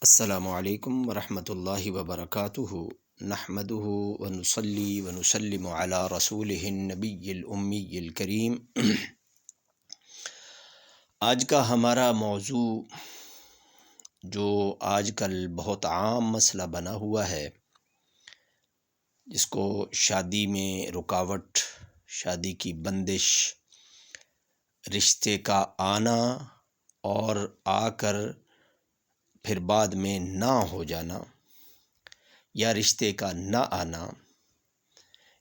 السلام علیکم ورحمۃ اللہ وبرکاتہ نحمدہ ونصلی ونسلم علی رسولہ النبی الامی الکریم۔ آج کا ہمارا موضوع جو آج کل بہت عام مسئلہ بنا ہوا ہے، جس کو شادی میں رکاوٹ، شادی کی بندش، رشتے کا آنا اور آ کر پھر بعد میں نہ ہو جانا یا رشتے کا نہ آنا،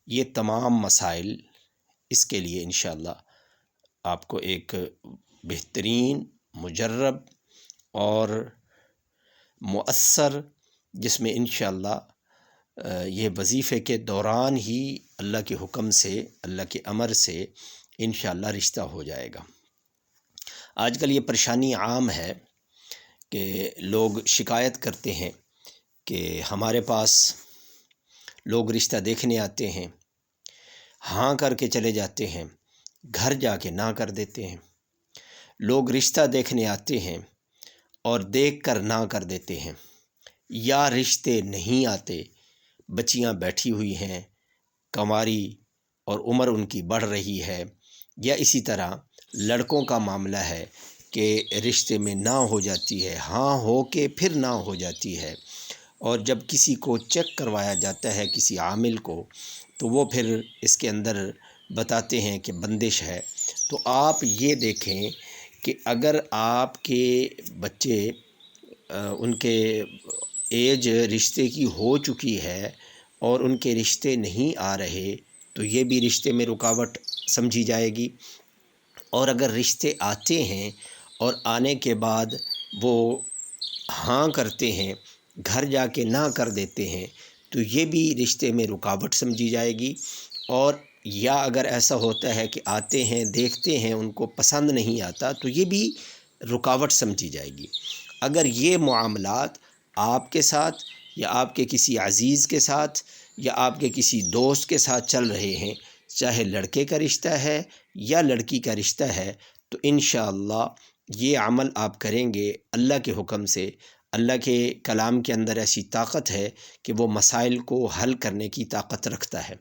یہ تمام مسائل، اس کے لیے انشاءاللہ آپ کو ایک بہترین، مجرب اور مؤثر، جس میں انشاءاللہ یہ وظیفے کے دوران ہی اللہ کے حکم سے، اللہ کے امر سے انشاءاللہ رشتہ ہو جائے گا۔ آج کل یہ پریشانی عام ہے کہ لوگ شکایت کرتے ہیں کہ ہمارے پاس لوگ رشتہ دیکھنے آتے ہیں، ہاں کر کے چلے جاتے ہیں، گھر جا کے نہ کر دیتے ہیں۔ لوگ رشتہ دیکھنے آتے ہیں اور دیکھ کر نہ کر دیتے ہیں، یا رشتے نہیں آتے، بچیاں بیٹھی ہوئی ہیں کنواری اور عمر ان کی بڑھ رہی ہے، یا اسی طرح لڑکوں کا معاملہ ہے کہ رشتے میں نہ ہو جاتی ہے، ہاں ہو کے پھر نہ ہو جاتی ہے، اور جب کسی کو چیک کروایا جاتا ہے، کسی عامل کو، تو وہ پھر اس کے اندر بتاتے ہیں کہ بندش ہے۔ تو آپ یہ دیکھیں کہ اگر آپ کے بچے ان کے ایج رشتے کی ہو چکی ہے اور ان کے رشتے نہیں آ رہے، تو یہ بھی رشتے میں رکاوٹ سمجھی جائے گی۔ اور اگر رشتے آتے ہیں اور آنے کے بعد وہ ہاں کرتے ہیں، گھر جا کے نہ کر دیتے ہیں، تو یہ بھی رشتے میں رکاوٹ سمجھی جائے گی۔ اور یا اگر ایسا ہوتا ہے کہ آتے ہیں، دیکھتے ہیں، ان کو پسند نہیں آتا، تو یہ بھی رکاوٹ سمجھی جائے گی۔ اگر یہ معاملات آپ کے ساتھ یا آپ کے کسی عزیز کے ساتھ یا آپ کے کسی دوست کے ساتھ چل رہے ہیں، چاہے لڑکے کا رشتہ ہے یا لڑکی کا رشتہ ہے، تو انشاءاللہ یہ عمل آپ کریں گے اللہ کے حکم سے۔ اللہ کے کلام کے اندر ایسی طاقت ہے کہ وہ مسائل کو حل کرنے کی طاقت رکھتا ہے۔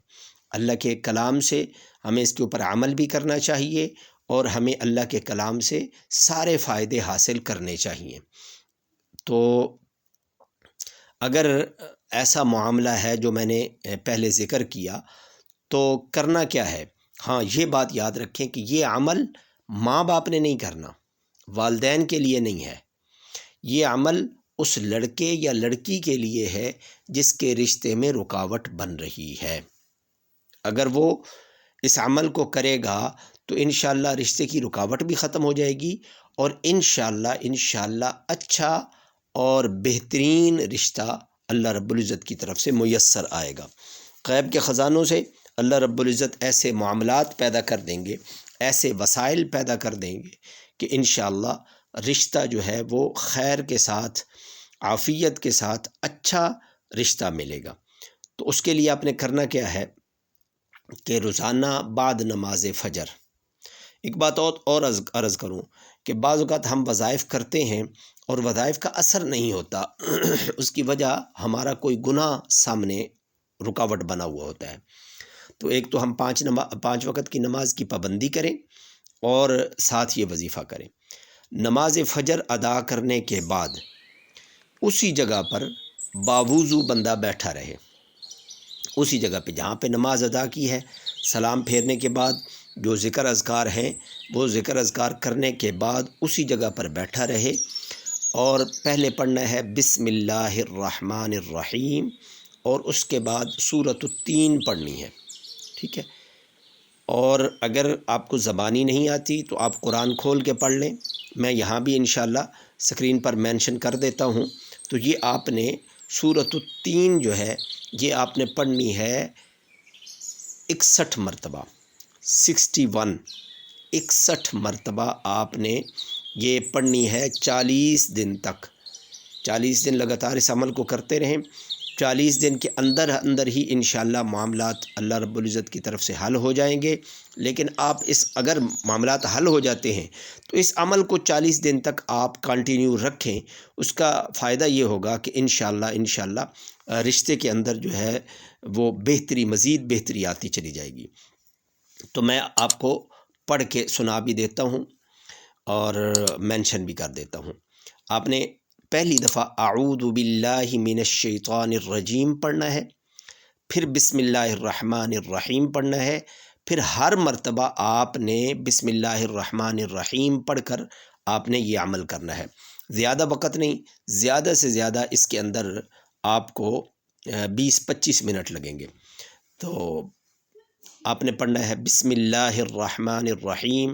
اللہ کے کلام سے ہمیں اس کے اوپر عمل بھی کرنا چاہیے، اور ہمیں اللہ کے کلام سے سارے فائدے حاصل کرنے چاہیے۔ تو اگر ایسا معاملہ ہے جو میں نے پہلے ذکر کیا، تو کرنا کیا ہے؟ ہاں، یہ بات یاد رکھیں کہ یہ عمل ماں باپ نے نہیں کرنا، والدین کے لیے نہیں ہے۔ یہ عمل اس لڑکے یا لڑکی کے لیے ہے جس کے رشتے میں رکاوٹ بن رہی ہے۔ اگر وہ اس عمل کو کرے گا تو انشاءاللہ رشتے کی رکاوٹ بھی ختم ہو جائے گی، اور انشاءاللہ اچھا اور بہترین رشتہ اللہ رب العزت کی طرف سے میسر آئے گا۔ غیب کے خزانوں سے اللہ رب العزت ایسے معاملات پیدا کر دیں گے، ایسے وسائل پیدا کر دیں گے کہ انشاءاللہ رشتہ جو ہے وہ خیر کے ساتھ، عافیت کے ساتھ اچھا رشتہ ملے گا۔ تو اس کے لیے آپ نے کرنا کیا ہے کہ روزانہ بعد نماز فجر، ایک بات اور عرض کروں کہ بعض اوقات ہم وظائف کرتے ہیں اور وظائف کا اثر نہیں ہوتا، اس کی وجہ ہمارا کوئی گناہ سامنے رکاوٹ بنا ہوا ہوتا ہے۔ تو ایک تو ہم 5 وقت کی نماز کی پابندی کریں، اور ساتھ یہ وظیفہ کریں۔ نماز فجر ادا کرنے کے بعد اسی جگہ پر باوضو بندہ بیٹھا رہے، اسی جگہ پہ جہاں پہ نماز ادا کی ہے، سلام پھیرنے کے بعد جو ذکر اذکار ہیں، وہ ذکر اذکار کرنے کے بعد اسی جگہ پر بیٹھا رہے، اور پہلے پڑھنا ہے بسم اللہ الرحمن الرحیم، اور اس کے بعد سورۃ التین پڑھنی ہے، ٹھیک ہے۔ اور اگر آپ کو زبانی نہیں آتی تو آپ قرآن کھول کے پڑھ لیں، میں یہاں بھی انشاءاللہ سکرین پر مینشن کر دیتا ہوں۔ تو یہ آپ نے سورۃ التین جو ہے یہ آپ نے پڑھنی ہے 61 مرتبہ، 61 مرتبہ آپ نے یہ پڑھنی ہے 40 دن تک۔ 40 دن لگاتار اس عمل کو کرتے رہیں، 40 دن کے اندر اندر ہی انشاءاللہ معاملات اللہ رب العزت کی طرف سے حل ہو جائیں گے۔ لیکن آپ اگر معاملات حل ہو جاتے ہیں تو اس عمل کو 40 دن تک آپ کنٹینیو رکھیں، اس کا فائدہ یہ ہوگا کہ انشاءاللہ رشتے کے اندر جو ہے وہ مزید بہتری آتی چلی جائے گی۔ تو میں آپ کو پڑھ کے سنا بھی دیتا ہوں اور مینشن بھی کر دیتا ہوں۔ آپ نے پہلی دفعہ اعوذ باللہ من الشیطان الرجیم پڑھنا ہے، پھر بسم اللہ الرحمن الرحیم پڑھنا ہے، پھر ہر مرتبہ آپ نے بسم اللہ الرحمن الرحیم پڑھ کر آپ نے یہ عمل کرنا ہے۔ زیادہ وقت نہیں، زیادہ سے زیادہ اس کے اندر آپ کو 20-25 منٹ لگیں گے۔ تو آپ نے پڑھنا ہے بسم اللہ الرحمن الرحیم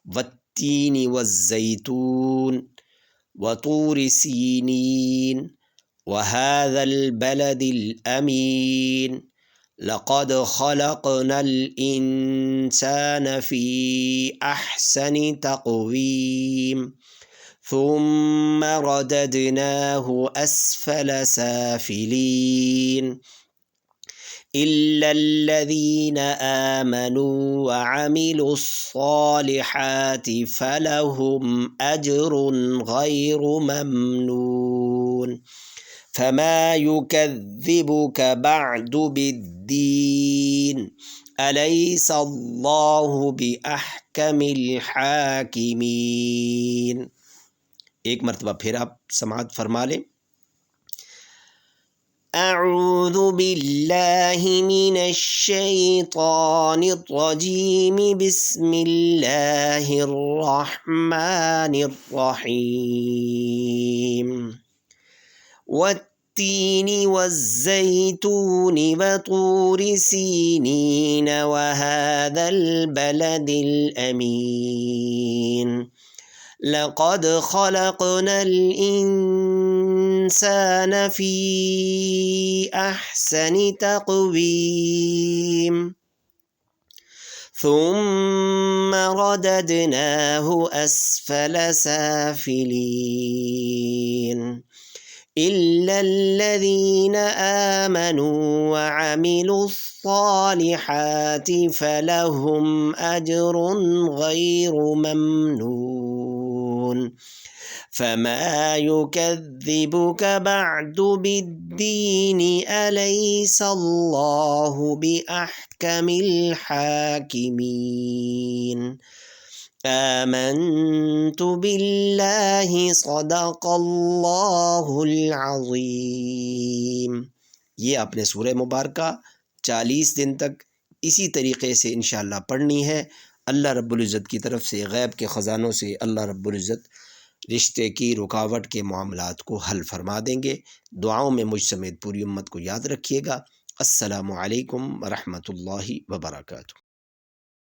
والتین والزیتون وطور سینین وهذا البلد الأمين لقد خلقنا الإنسان في أحسن تقويم ثم رددناه أسفل سافلين إلا الذين آمنوا وعملوا الصالحات فلهم أجر غير ممنون فما يكذبك بعد بالدين أليس الله بأحكم الحاكمين۔ ایک مرتبہ پھر آپ سماعت فرما لیں۔ اعوذ باللہ من الشیطان الرجیم بسم اللہ الرحمن الرحیم والتین والزیتون وطور سینین وهذا البلد الأمین لقد خلقنا الإنسان في أحسن تقويم ثم رددناه أسفل سافلين إلا الذين آمنوا وعملوا الصالحات فلهم أجر غير ممنون فما يكذبك بعد بالدين أليس الله بأحكم الحاكمين آمنت بالله صدق اللہ العظیم۔ یہ آپ نے سورہ مبارکہ 40 دن تک اسی طریقے سے انشاءاللہ پڑھنی ہے۔ اللہ رب العزت کی طرف سے غیب کے خزانوں سے اللہ رب العزت رشتے کی رکاوٹ کے معاملات کو حل فرما دیں گے۔ دعاؤں میں مجھ سمیت پوری امت کو یاد رکھیے گا۔ السلام علیکم ورحمۃ اللہ وبرکاتہ۔